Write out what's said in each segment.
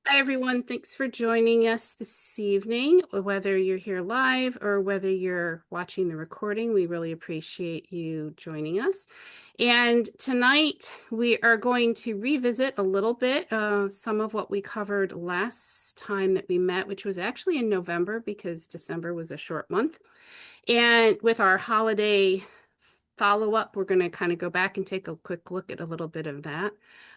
Hi, everyone. Thanks for joining us this evening, whether you're here live or whether you're watching the recording. We really appreciate you joining us. And tonight we are going to revisit a little bit some of what we covered last time that we met, which was actually in November because December was a short month. And with our holiday follow-up, we're going to kind of go back and take a quick look at a little bit of that.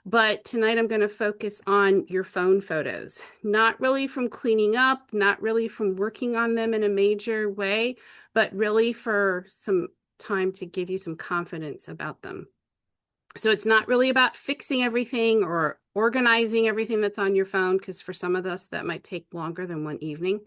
But tonight I'm going to focus on your phone photos, not really from cleaning up, not really from working on them in a major way, but really for some time to give you some confidence about them. So it's not really about fixing everything or organizing everything that's on your phone, because for some of us that might take longer than one evening.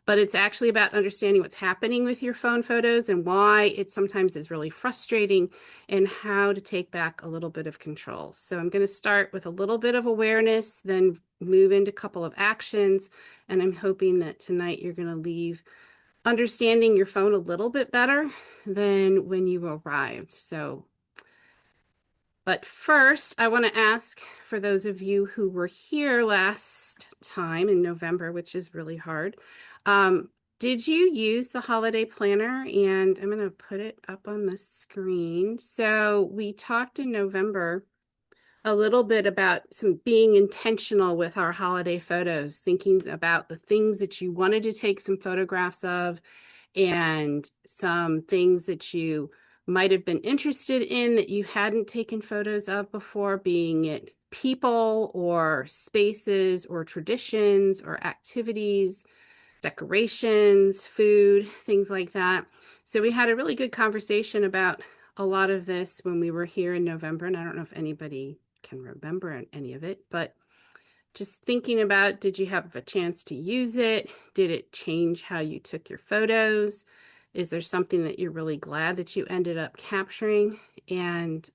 But it's actually about understanding what's happening with your phone photos and why it sometimes is really frustrating and how to take back a little bit of control. So I'm going to start with a little bit of awareness, then move into a couple of actions. And I'm hoping that tonight you're going to leave understanding your phone a little bit better than when you arrived. But first, I want to ask for those of you who were here last time in November, which is really hard, did you use the holiday planner? And I'm going to put it up on the screen. So we talked in November a little bit about some being intentional with our holiday photos, thinking about the things that you wanted to take some photographs of and some things that you might have been interested in that you hadn't taken photos of before, being it people or spaces or traditions or activities, decorations, food, things like that. So we had a really good conversation about a lot of this when we were here in November, and I don't know if anybody can remember any of it, but just thinking about, did you have a chance to use it? Did it change how you took your photos? Is there something that you're really glad that you ended up capturing? And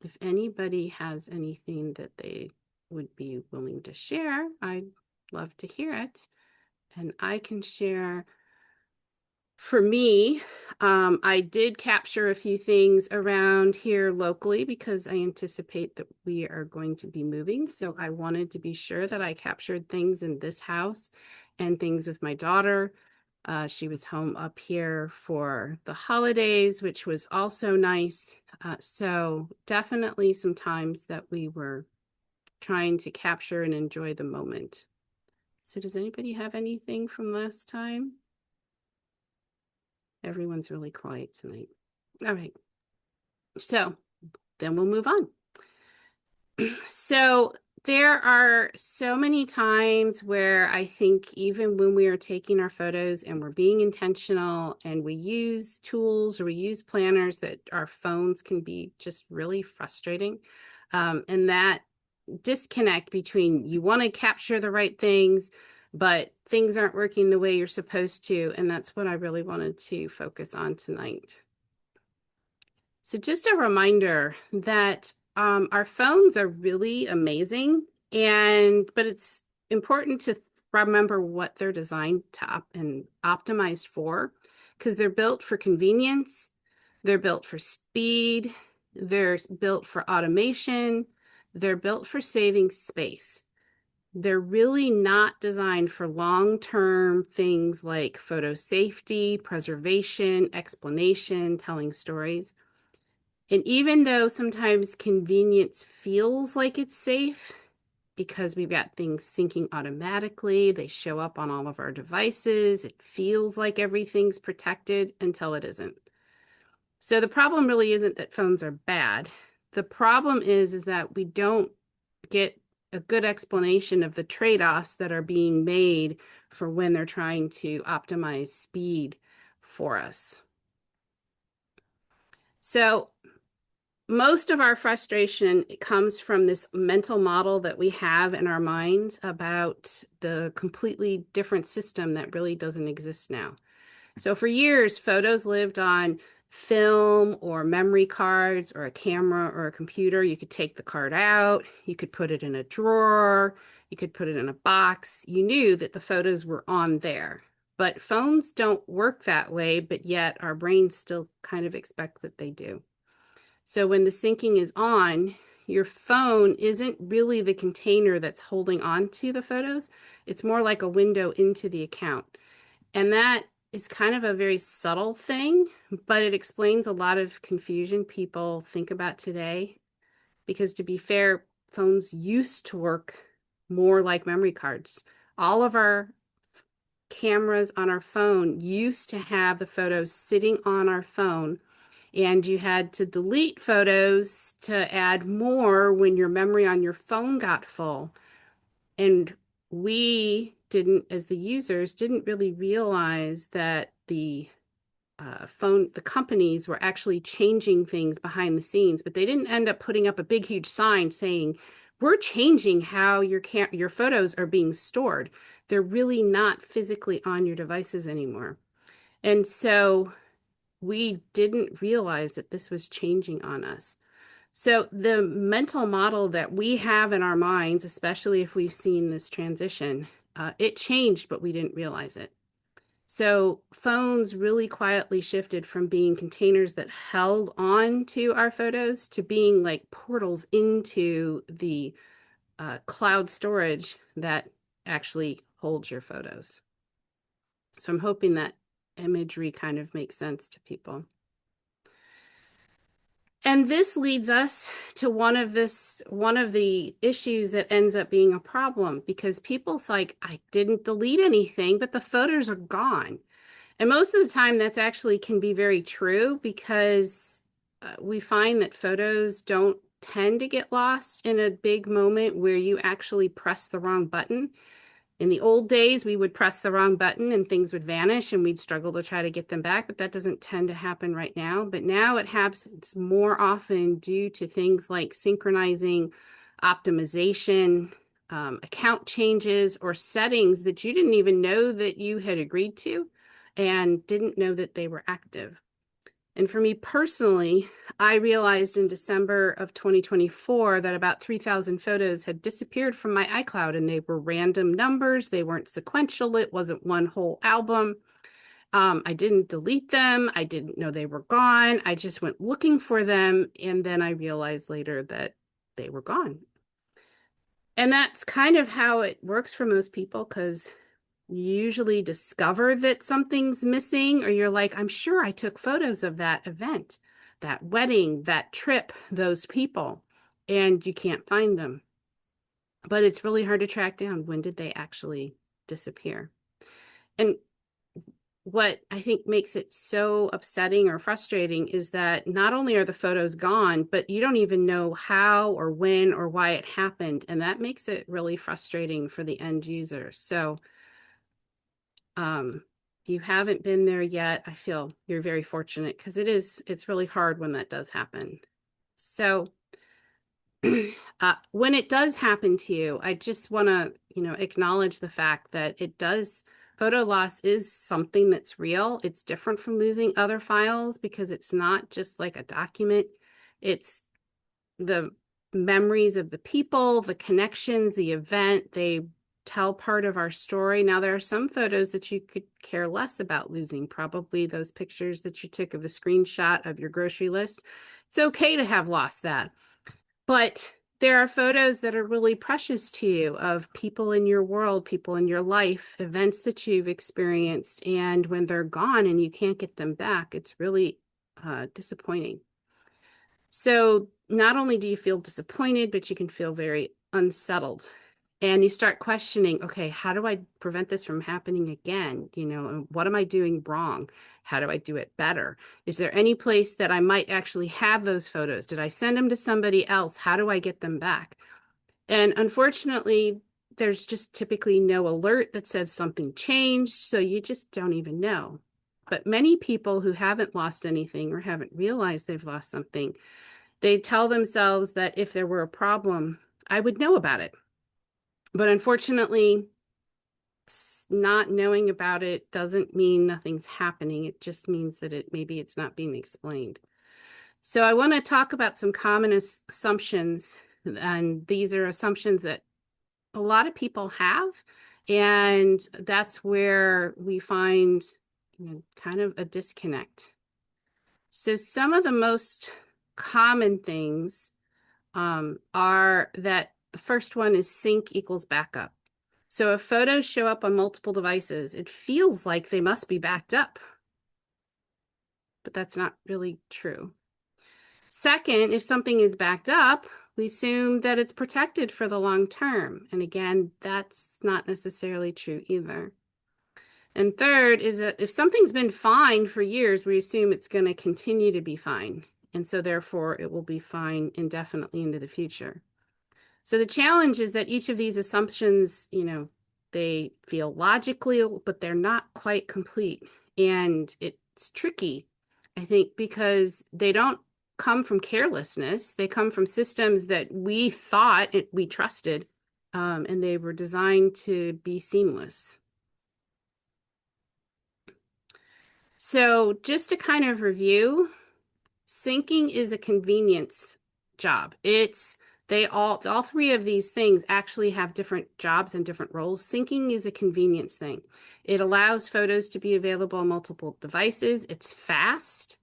if anybody has anything that they would be willing to share, I'd love to hear it. And I can share. For me, I did capture a few things around here locally because I anticipate that we are going to be moving. So I wanted to be sure that I captured things in this house and things with my daughter. She was home up here for the holidays, which was also nice. So definitely some times that we were trying to capture and enjoy the moment. So does anybody have anything from last time? Everyone's really quiet tonight. All right. So then we'll move on. So there are so many times where I think even when we are taking our photos and we're being intentional and we use tools or we use planners, that our phones can be just really frustrating. And that disconnect between you want to capture the right things, but things aren't working the way you're supposed to. And that's what I really wanted to focus on tonight. So just a reminder that our phones are really amazing, but it's important to remember what they're designed to and optimized for, because they're built for convenience, they're built for speed, they're built for automation, they're built for saving space. They're really not designed for long-term things like photo safety, preservation, explanation, telling stories. And even though sometimes convenience feels like it's safe because we've got things syncing automatically, they show up on all of our devices, it feels like everything's protected until it isn't. So the problem really isn't that phones are bad. The problem is that we don't get a good explanation of the trade-offs that are being made for when they're trying to optimize speed for us. So most of our frustration comes from this mental model that we have in our minds about the completely different system that really doesn't exist now. So for years, photos lived on film or memory cards or a camera or a computer. You could take the card out, you could put it in a drawer, you could put it in a box. You knew that the photos were on there. But phones don't work that way, but yet our brains still kind of expect that they do. So when the syncing is on, your phone isn't really the container that's holding on to the photos. It's more like a window into the account. And that is kind of a very subtle thing, but it explains a lot of confusion people think about today. Because to be fair, phones used to work more like memory cards. All of our cameras on our phone used to have the photos sitting on our phone, and you had to delete photos to add more when your memory on your phone got full. And we didn't, as the users, didn't really realize that the companies were actually changing things behind the scenes, but they didn't end up putting up a big, huge sign saying, we're changing how your photos are being stored. They're really not physically on your devices anymore. And so we didn't realize that this was changing on us. So the mental model that we have in our minds, especially if we've seen this transition, it changed, but we didn't realize it. So phones really quietly shifted from being containers that held on to our photos to being like portals into the cloud storage that actually holds your photos. So I'm hoping that imagery kind of makes sense to people. And this leads us to one of the issues that ends up being a problem, because people's like, I didn't delete anything, but the photos are gone. And most of the time that's actually can be very true, because we find that photos don't tend to get lost in a big moment where you actually press the wrong button. In the old days, we would press the wrong button and things would vanish and we'd struggle to try to get them back, but that doesn't tend to happen right now. But now it happens more often due to things like synchronizing, optimization, account changes, or settings that you didn't even know that you had agreed to and didn't know that they were active. And for me personally, I realized in December of 2024 that about 3,000 photos had disappeared from my iCloud, and they were random numbers. They weren't sequential. It wasn't one whole album. I didn't delete them. I didn't know they were gone. I just went looking for them. And then I realized later that they were gone. And that's kind of how it works for most people, because you usually discover that something's missing, or you're like, I'm sure I took photos of that event, that wedding, that trip, those people, and you can't find them. But it's really hard to track down, when did they actually disappear? And what I think makes it so upsetting or frustrating is that not only are the photos gone, but you don't even know how or when or why it happened. And that makes it really frustrating for the end user. So if you haven't been there yet, I feel you're very fortunate, because it's really hard when that does happen. So when it does happen to you, I just want to, acknowledge the fact that photo loss is something that's real. It's different from losing other files, because it's not just like a document. It's the memories of the people, the connections, the event. They tell part of our story. Now, there are some photos that you could care less about losing, probably those pictures that you took of the screenshot of your grocery list. It's okay to have lost that. But there are photos that are really precious to you, of people in your world, people in your life, events that you've experienced. And when they're gone and you can't get them back, it's really disappointing. So not only do you feel disappointed, but you can feel very unsettled. And you start questioning, okay, how do I prevent this from happening again? And what am I doing wrong? How do I do it better? Is there any place that I might actually have those photos? Did I send them to somebody else? How do I get them back? And unfortunately, there's just typically no alert that says something changed, so you just don't even know. But many people who haven't lost anything or haven't realized they've lost something, they tell themselves that if there were a problem, I would know about it. But unfortunately, not knowing about it doesn't mean nothing's happening. It just means that maybe it's not being explained. So I want to talk about some common assumptions, and these are assumptions that a lot of people have, and that's where we find kind of a disconnect. So some of the most common things are that the first one is sync equals backup. So if photos show up on multiple devices, it feels like they must be backed up, but that's not really true. Second, if something is backed up, we assume that it's protected for the long term. And again, that's not necessarily true either. And third is that if something's been fine for years, we assume it's going to continue to be fine. And so therefore, it will be fine indefinitely into the future. So the challenge is that each of these assumptions, they feel logical, but they're not quite complete. And it's tricky, I think, because they don't come from carelessness. They come from systems that we thought we trusted, and they were designed to be seamless. So just to kind of review, syncing is a convenience job. All three of these things actually have different jobs and different roles. Syncing is a convenience thing. It allows photos to be available on multiple devices. It's fast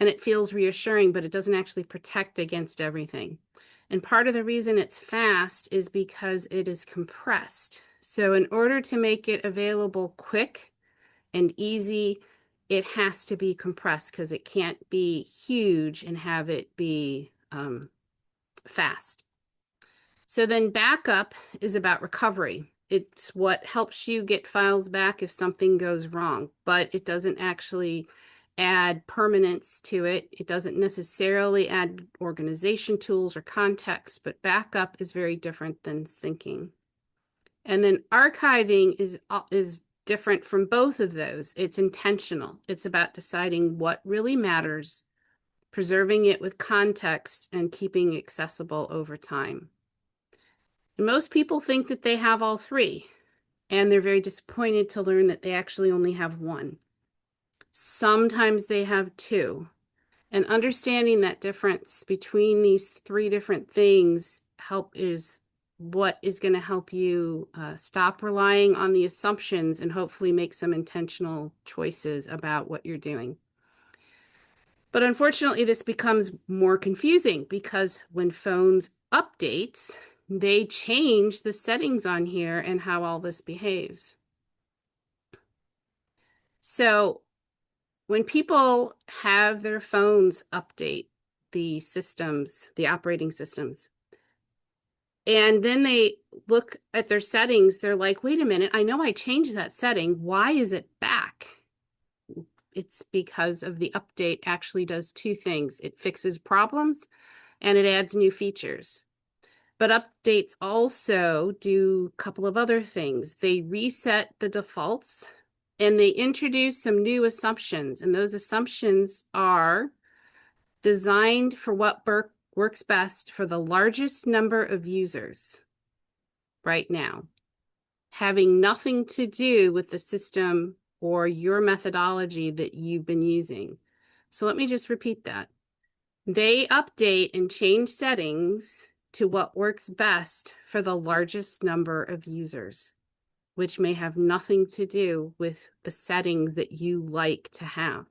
and it feels reassuring, but it doesn't actually protect against everything. And part of the reason it's fast is because it is compressed. So in order to make it available quick and easy, it has to be compressed because it can't be huge and have it be fast. So then backup is about recovery. It's what helps you get files back if something goes wrong, but it doesn't actually add permanence to it. It doesn't necessarily add organization tools or context, but backup is very different than syncing. And then archiving is different from both of those. It's intentional. It's about deciding what really matters, preserving it with context, and keeping it accessible over time. And most people think that they have all three, and they're very disappointed to learn that they actually only have one. Sometimes they have two. And understanding that difference between these three different things is what is going to help you stop relying on the assumptions and hopefully make some intentional choices about what you're doing. But unfortunately, this becomes more confusing because when phones updates, they change the settings on here and how all this behaves. So when people have their phones update the systems, the operating systems, and then they look at their settings, they're like, wait a minute, I know I changed that setting. Why is it back? It's because of the update actually does two things. It fixes problems and it adds new features. But updates also do a couple of other things. They reset the defaults and they introduce some new assumptions. And those assumptions are designed for what works best for the largest number of users right now, having nothing to do with the system or your methodology that you've been using. So let me just repeat that. They update and change settings to what works best for the largest number of users, which may have nothing to do with the settings that you like to have.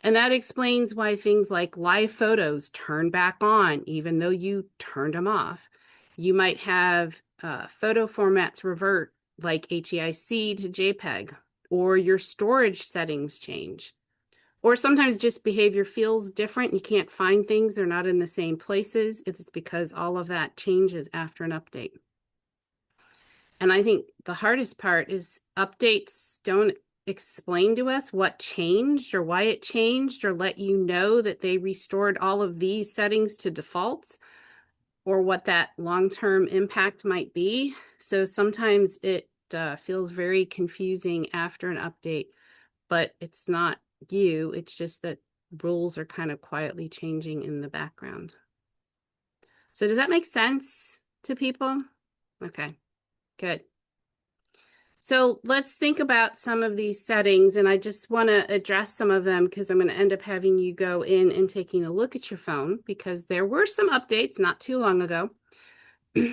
And that explains why things like live photos turn back on, even though you turned them off. You might have photo formats revert like HEIC to JPEG, or your storage settings change. Or sometimes just behavior feels different. You can't find things. They're not in the same places. It's because all of that changes after an update. And I think the hardest part is updates don't explain to us what changed or why it changed or let you know that they restored all of these settings to defaults or what that long-term impact might be. So sometimes it feels very confusing after an update, but it's not you. It's just that rules are kind of quietly changing in the background. So does that make sense to people? Okay, good. So let's think about some of these settings, and I just want to address some of them because I'm going to end up having you go in and taking a look at your phone because there were some updates not too long ago.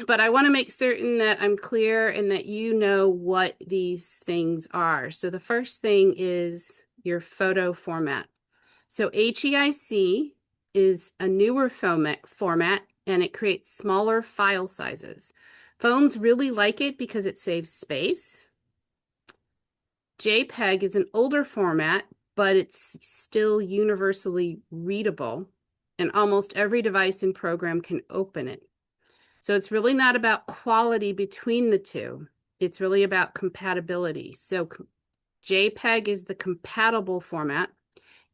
But I want to make certain that I'm clear and that you know what these things are. So the first thing is your photo format. So HEIC is a newer format. and it creates smaller file sizes. Phones really like it because it saves space. JPEG is an older format, but it's still universally readable, and almost every device and program can open it. So it's really not about quality between the two. It's really about compatibility. So JPEG is the compatible format.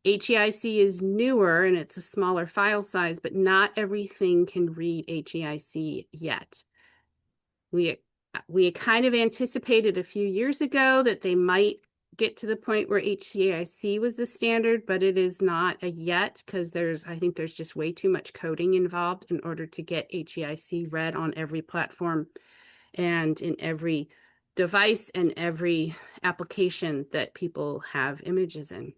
HEIC is newer and it's a smaller file size, but not everything can read HEIC yet. We kind of anticipated a few years ago that they might get to the point where HEIC was the standard, but it is not yet because I think there's just way too much coding involved in order to get HEIC read on every platform and in every device and every application that people have images in.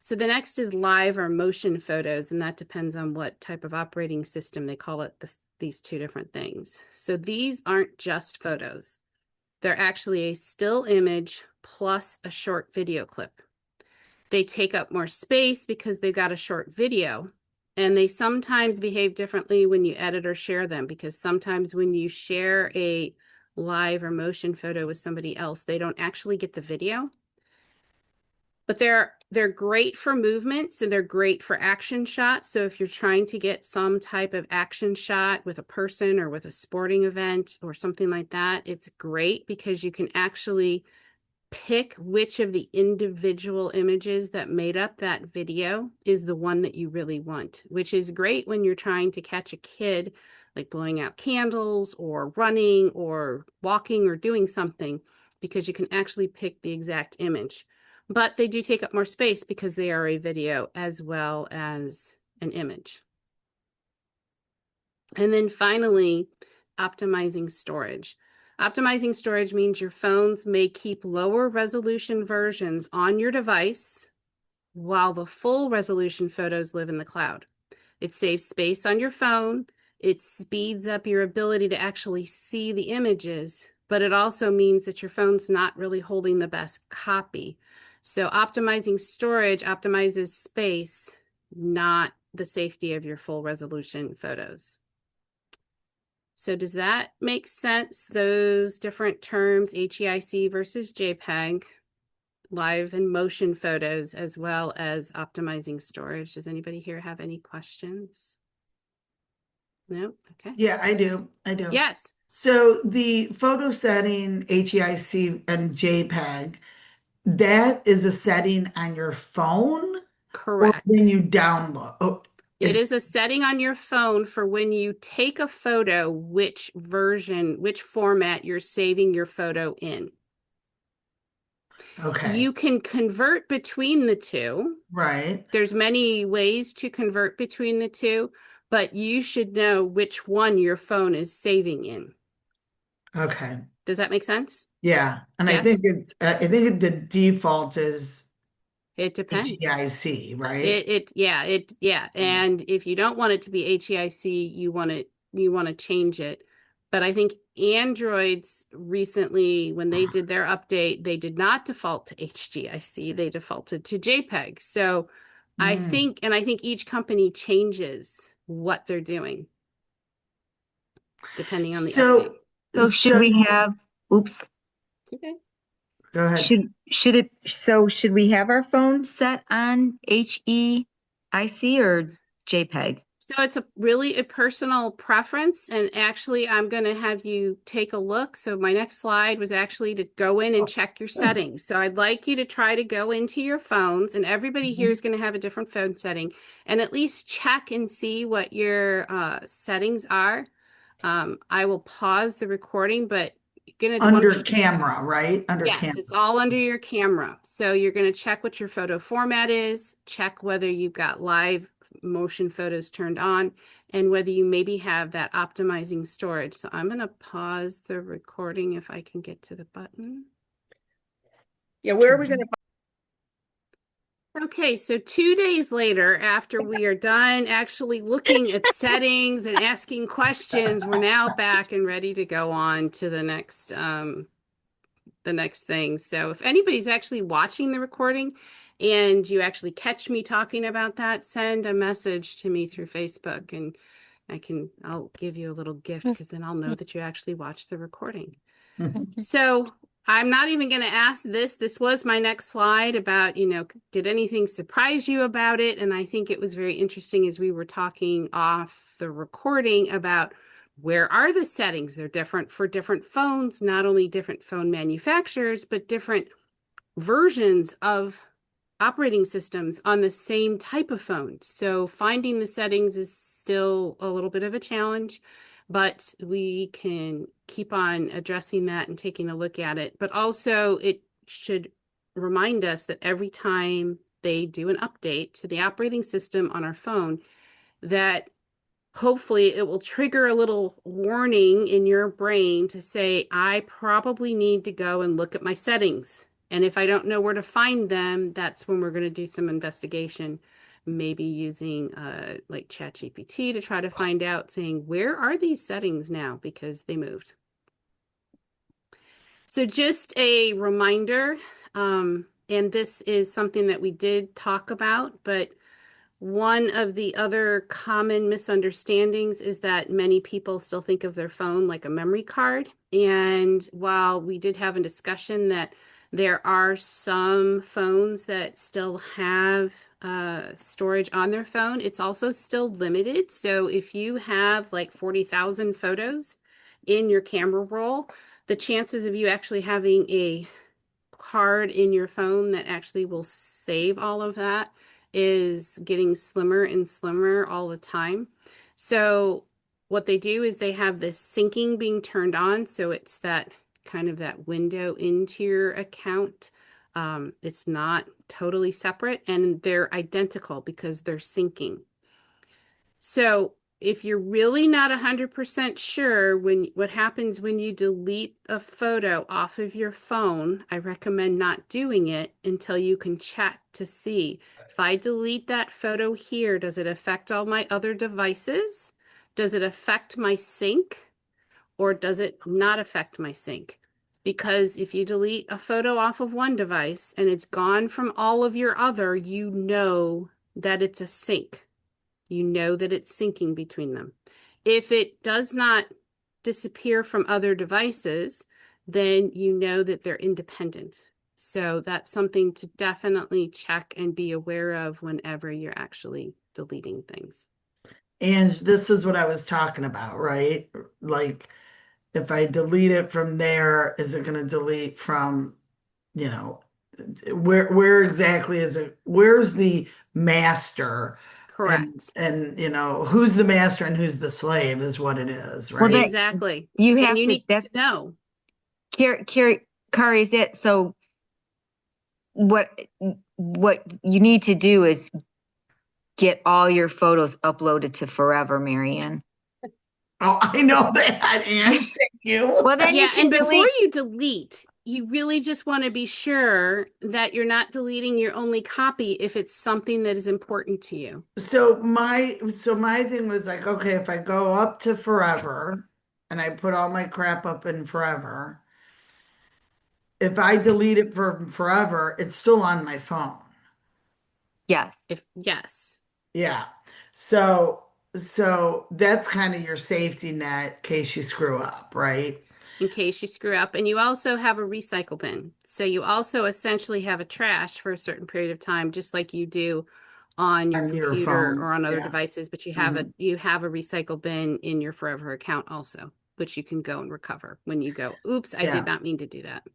So the next is live or motion photos, and that depends on what type of operating system they call it, these two different things. So these aren't just photos. They're actually a still image plus a short video clip. They take up more space because they've got a short video, and they sometimes behave differently when you edit or share them, because sometimes when you share a live or motion photo with somebody else, they don't actually get the video. But they're great for movements and they're great for action shots. So if you're trying to get some type of action shot with a person or with a sporting event or something like that, it's great because you can actually pick which of the individual images that made up that video is the one that you really want, which is great when you're trying to catch a kid like blowing out candles or running or walking or doing something, because you can actually pick the exact image. But they do take up more space because they are a video as well as an image. And then finally, optimizing storage. Optimizing storage means your phones may keep lower resolution versions on your device while the full resolution photos live in the cloud. It saves space on your phone. It speeds up your ability to actually see the images, but it also means that your phone's not really holding the best copy. So optimizing storage optimizes space, not the safety of your full resolution photos. So does that make sense? Those different terms, HEIC versus JPEG, live and motion photos, as well as optimizing storage. Does anybody here have any questions? No? Okay. Yeah, I do. Yes. So the photo setting, HEIC and JPEG, that is a setting on your phone or when Correct. you download? Oh, It is a setting on your phone for when you take a photo, which version, which format you're saving your photo in. okay. You can convert between the two. Right. There's many ways to convert between the two, but you should know which one your phone is saving in. Okay. Does that make sense? Yeah. And Yes? I think the default is It depends. HEIC, right? Yeah. And if you don't want it to be HEIC, you want to change it. But I think Androids recently, when they did their update, they did not default to HEIC, they defaulted to JPEG. So I Mm. think each company changes what they're doing depending on the update. So should So we have, oops, It's okay. go ahead. should we have our phone set on HEIC or JPEG? So it's really a personal preference, and actually I'm going to have you take a look. So my next slide was actually to go in and check your settings. So I'd like you to try to go into your phones, and everybody here is going to have a different phone setting, and at least check and see what your settings are. I will pause the recording, but you're gonna Under camera, right? Under Yes, camera. it's all under your camera. So you're going to check what your photo format is, check whether you've got live motion photos turned on, and whether you maybe have that optimizing storage. So I'm going to pause the recording if I can get to the button. Yeah, where are we going to? Okay, so 2 days later, after we are done actually looking at settings and asking questions, we're now back and ready to go on to the next thing. So if anybody's actually watching the recording and you actually catch me talking about that, send a message to me through Facebook, and I'll give you a little gift because then I'll know that you actually watched the recording. So I'm not even going to ask this. This was my next slide about, did anything surprise you about it? And I think it was very interesting as we were talking off the recording about where are the settings? They're different for different phones, not only different phone manufacturers, but different versions of operating systems on the same type of phone. So finding the settings is still a little bit of a challenge, but we can keep on addressing that and taking a look at it. But also it should remind us that every time they do an update to the operating system on our phone, that hopefully it will trigger a little warning in your brain to say, I probably need to go and look at my settings. And if I don't know where to find them, that's when we're going to do some investigation, maybe using like ChatGPT to try to find out, saying, where are these settings now? Because they moved. So just a reminder, and this is something that we did talk about, but one of the other common misunderstandings is that many people still think of their phone like a memory card. And while we did have a discussion that there are some phones that still have storage on their phone, it's also still limited. So if you have like 40,000 photos in your camera roll, the chances of you actually having a card in your phone that actually will save all of that is getting slimmer and slimmer all the time. So what they do is they have this syncing being turned on. So it's that kind of that window into your account. It's not totally separate, and they're identical because they're syncing. So if you're really not 100% sure what happens when you delete a photo off of your phone, I recommend not doing it until you can check to see if I delete that photo here, does it affect all my other devices? Does it affect my sync? Or does it not affect my sync? Because if you delete a photo off of one device and it's gone from all of your other, you know that it's a sync. You know that it's syncing between them. If it does not disappear from other devices, then you know that they're independent. So that's something to definitely check and be aware of whenever you're actually deleting things. And this is what I was talking about, right? Like, if I delete it from there, is it going to delete from, you know, where exactly is it? Where's the master? Correct. And who's the master and who's the slave is what it is, Well, right? Exactly. You And have you to, need to know. Kari, is it, so what you need to do is get all your photos uploaded to Forever, Marianne. Oh, I know that, and thank you. Well, then you Yeah, can and before delete. you delete, you really just want to be sure that you're not deleting your only copy if it's something that is important to you. So my thing was like, okay, if I go up to Forever and I put all my crap up in Forever, if I delete it from Forever, it's still on my phone. Yes. Yes. Yeah. So that's kind of your safety net in case you screw up, right? In case you screw up. And you also have a recycle bin. So you also essentially have a trash for a certain period of time, just like you do on your On your computer phone. or on other Yeah. devices, but you Mhm. have a recycle bin in your Forever account also, which you can go and recover when you go, oops, I did Yeah. not mean to do that.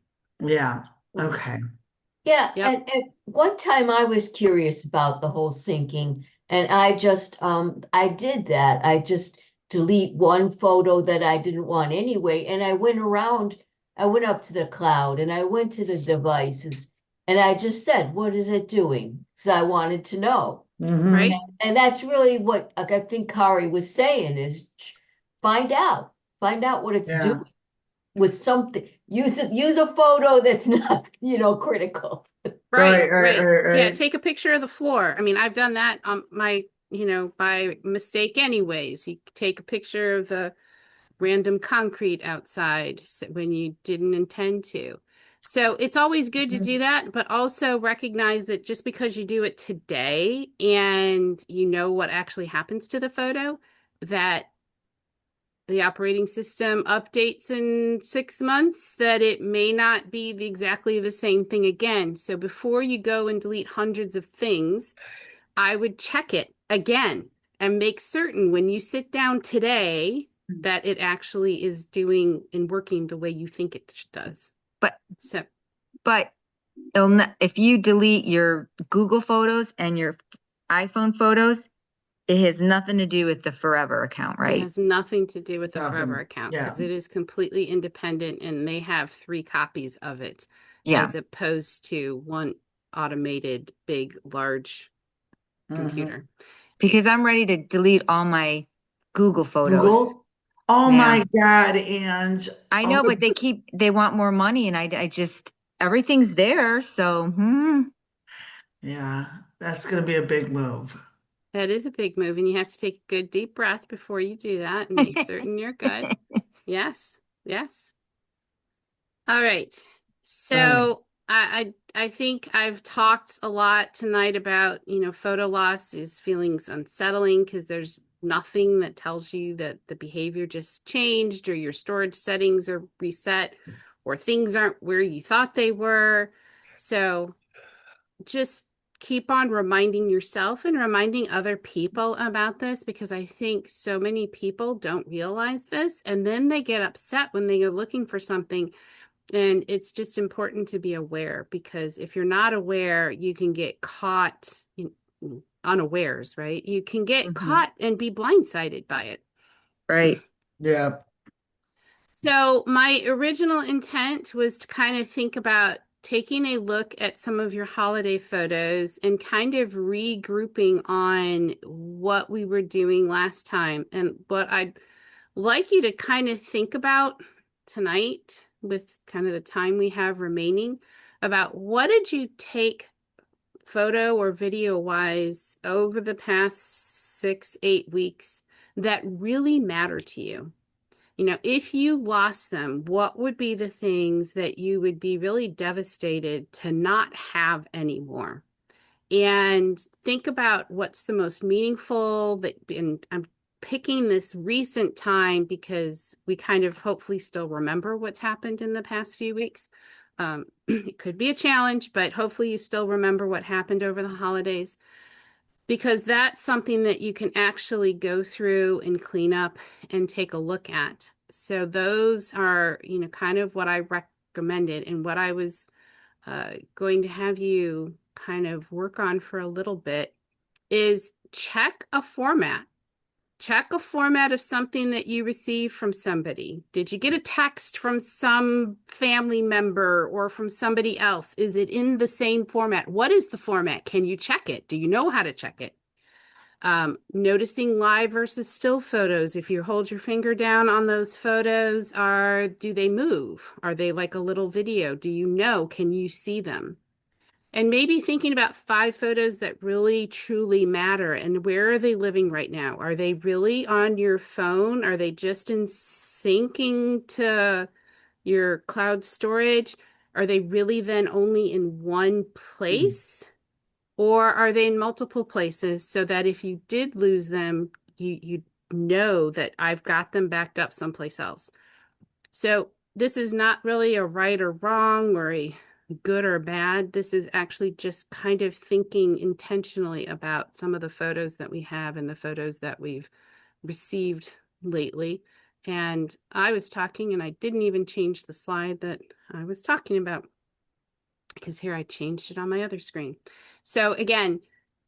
Yeah. Okay. Yeah, Yep. and at one time I was curious about the whole syncing, and I did that. I just delete one photo that I didn't want anyway, and I went up to the cloud and I went to the devices and I just said, what is it doing? So I wanted to know. Mhm. Right? And that's really what I think Kari was saying is find out, find out what it's Yeah. doing with something. Use a photo that's not, critical. Right, Right. Yeah, take a picture of the floor. I mean, I've done that on my, by mistake anyways. You take a picture of the random concrete outside when you didn't intend to. So it's always good to Mhm. do that, but also recognize that just because you do it today and you know what actually happens to the photo, that the operating system updates in 6 months, that it may not be exactly the same thing again. So before you go and delete hundreds of things, I would check it again and make certain when you sit down today that it actually is doing and working the way you think it does. But So but if you delete your Google photos and your iPhone photos, it has nothing to do with the Forever account, it right? has nothing to do with the Forever Nothing. account Yeah. because it is completely independent and they have 3 copies of it Yeah. as opposed to one automated, big, large Mhm. computer. Because I'm ready to delete all my Google photos. Google? Oh Yeah. my God, Ange. I All know, the- but they want more money and I just, everything's there. So, Yeah, that's gonna be a big move. That is a big move, and you have to take a good deep breath before you do that and make certain you're good. Yes, yes. All right. So I think I've talked a lot tonight about, photo loss is feelings unsettling because there's nothing that tells you that the behavior just changed or your storage settings are reset or things aren't where you thought they were. So just keep on reminding yourself and reminding other people about this because I think so many people don't realize this and then they get upset when they go looking for something. And it's just important to be aware because if you're not aware, you can get caught unawares, right? You can get caught and be blindsided by it. right. Yeah. So my original intent was to kind of think about taking a look at some of your holiday photos and kind of regrouping on what we were doing last time. And what I'd like you to kind of think about tonight with kind of the time we have remaining about what did you take photo or video wise over the past 6, 8 weeks that really matter to you? If you lost them, what would be the things that you would be really devastated to not have anymore? And think about what's the most meaningful that, and I'm picking this recent time because we kind of hopefully still remember what's happened in the past few weeks. It could be a challenge, but hopefully you still remember what happened over the holidays because that's something that you can actually go through and clean up and take a look at. So those are, kind of what I recommended and what I was going to have you kind of work on for a little bit is check a format. Check a format of something that you received from somebody. Did you get a text from some family member or from somebody else? Is it in the same format? What is the format? Can you check it? Do you know how to check it? Noticing live versus still photos. If you hold your finger down on those photos, do they move? Are they like a little video? Do you know? Can you see them? And maybe thinking about 5 photos that really truly matter and where are they living right now? Are they really on your phone? Are they just in syncing to your cloud storage? Are they really then only in one place? Or are they in multiple places so that if you did lose them, you know that I've got them backed up someplace else. So this is not really a right or wrong or a good or bad. This is actually just kind of thinking intentionally about some of the photos that we have and the photos that we've received lately. And I was talking and I didn't even change the slide that I was talking about because here I changed it on my other screen. So again,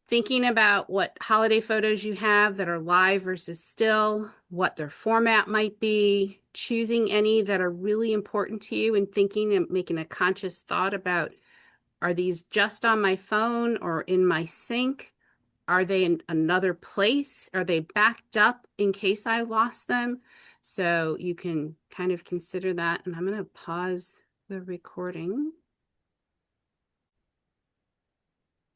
thinking about what holiday photos you have that are live versus still, what their format might be, choosing any that are really important to you and thinking and making a conscious thought about, are these just on my phone or in my sync? Are they in another place? Are they backed up in case I lost them? So you can kind of consider that. And I'm going to pause the recording.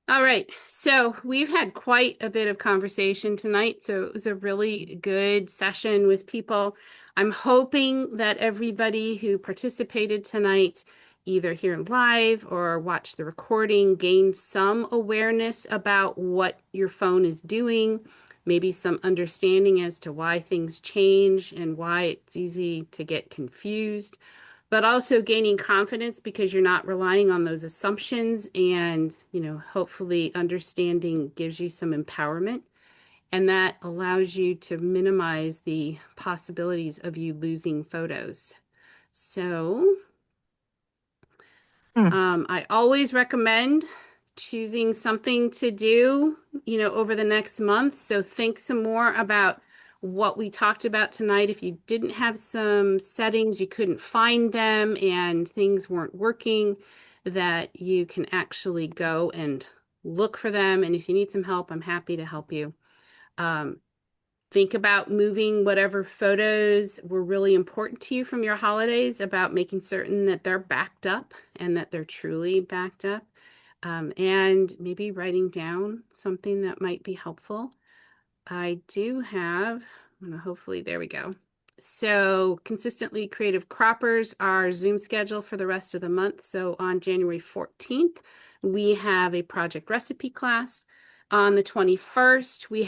All right, so we've had quite a bit of conversation tonight, so it was a really good session with people. I'm hoping that everybody who participated tonight either hear live or watch the recording, gain some awareness about what your phone is doing, maybe some understanding as to why things change and why it's easy to get confused, but also gaining confidence because you're not relying on those assumptions, and, hopefully understanding gives you some empowerment, and that allows you to minimize the possibilities of you losing photos. So I always recommend choosing something to do, over the next month. So think some more about what we talked about tonight. If you didn't have some settings, you couldn't find them and things weren't working, that you can actually go and look for them. And if you need some help, I'm happy to help you. Think about moving whatever photos were really important to you from your holidays, about making certain that they're backed up and that they're truly backed up, and maybe writing down something that might be helpful. I do have, hopefully, there we go. So Consistently Creative Croppers, our Zoom schedule for the rest of the month. So on January 14th, we have a project recipe class. On the 21st, we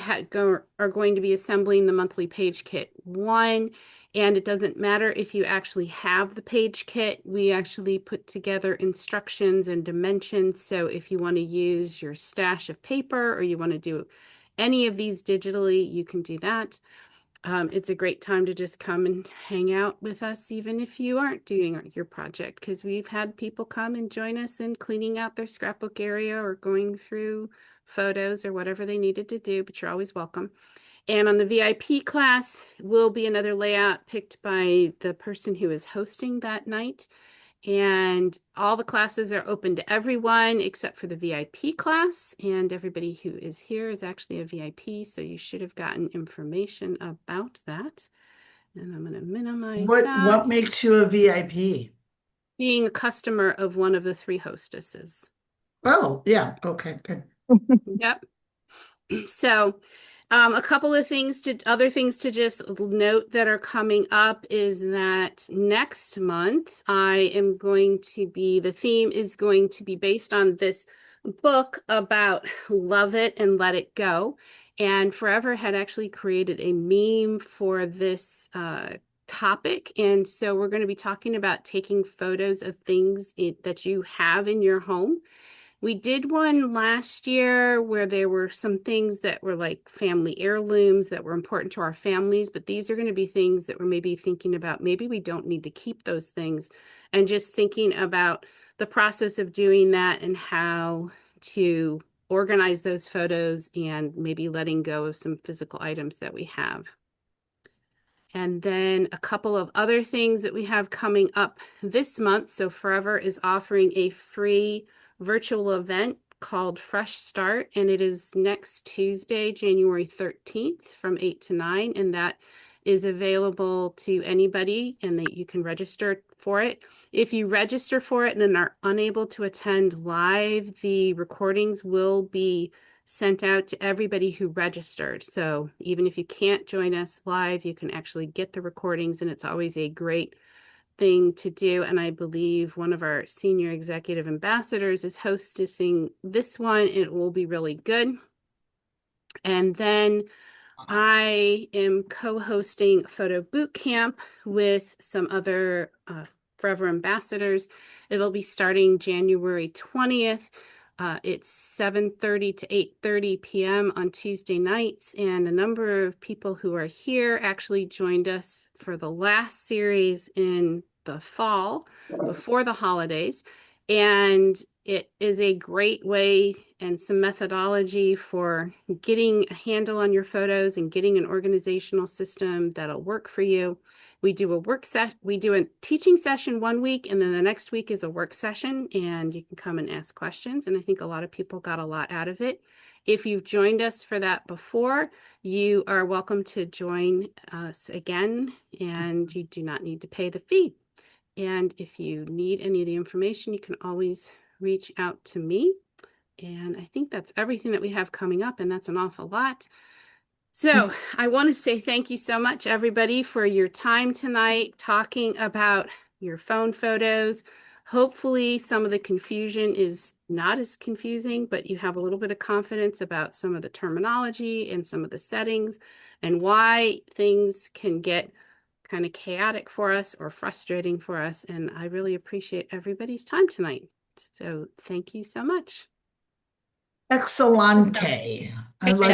are going to be assembling the monthly page kit 1. And it doesn't matter if you actually have the page kit. We actually put together instructions and dimensions. So if you want to use your stash of paper or you want to do any of these digitally, you can do that. It's a great time to just come and hang out with us, even if you aren't doing your project, because we've had people come and join us in cleaning out their scrapbook area or going through photos or whatever they needed to do, but you're always welcome. And on the VIP class will be another layout picked by the person who is hosting that night. And all the classes are open to everyone except for the VIP class. And everybody who is here is actually a VIP. So you should have gotten information about that. And I'm going to minimize that. What makes you a VIP? Being a customer of one of the 3 hostesses. Oh, yeah. Okay, good. Yep. So a couple of other things to just note that are coming up is that next month the theme is going to be based on this book about Love It and Let It Go. And Forever had actually created a meme for this topic. And so we're going to be talking about taking photos of things that you have in your home. We did one last year where there were some things that were like family heirlooms that were important to our families, but these are going to be things that we're maybe thinking about. Maybe we don't need to keep those things, and just thinking about the process of doing that and how to organize those photos and maybe letting go of some physical items that we have. And then a couple of other things that we have coming up this month. So Forever is offering a free virtual event called Fresh Start, and it is next Tuesday, January 13th from 8 to 9, and that is available to anybody, and that you can register for it. If you register for it and are unable to attend live, the recordings will be sent out to everybody who registered. So even if you can't join us live, you can actually get the recordings, and it's always a great thing to do. And I believe one of our senior executive ambassadors is hosting this one. It will be really good. And then I am co-hosting Photo Boot Camp with some other Forever ambassadors. It'll be starting January 20th. It's 7:30 to 8:30 p.m. on Tuesday nights, and a number of people who are here actually joined us for the last series in the fall before the holidays. And it is a great way and some methodology for getting a handle on your photos and getting an organizational system that'll work for you. We do a teaching session one week, and then the next week is a work session, and you can come and ask questions. And I think a lot of people got a lot out of it. If you've joined us for that before, you are welcome to join us again, and you do not need to pay the fee. And if you need any of the information, you can always reach out to me. And I think that's everything that we have coming up, and that's an awful lot. So I want to say thank you so much, everybody, for your time tonight talking about your phone photos. Hopefully some of the confusion is not as confusing, but you have a little bit of confidence about some of the terminology and some of the settings and why things can get kind of chaotic for us or frustrating for us. And I really appreciate everybody's time tonight. So thank you so much. Excellente. I Great like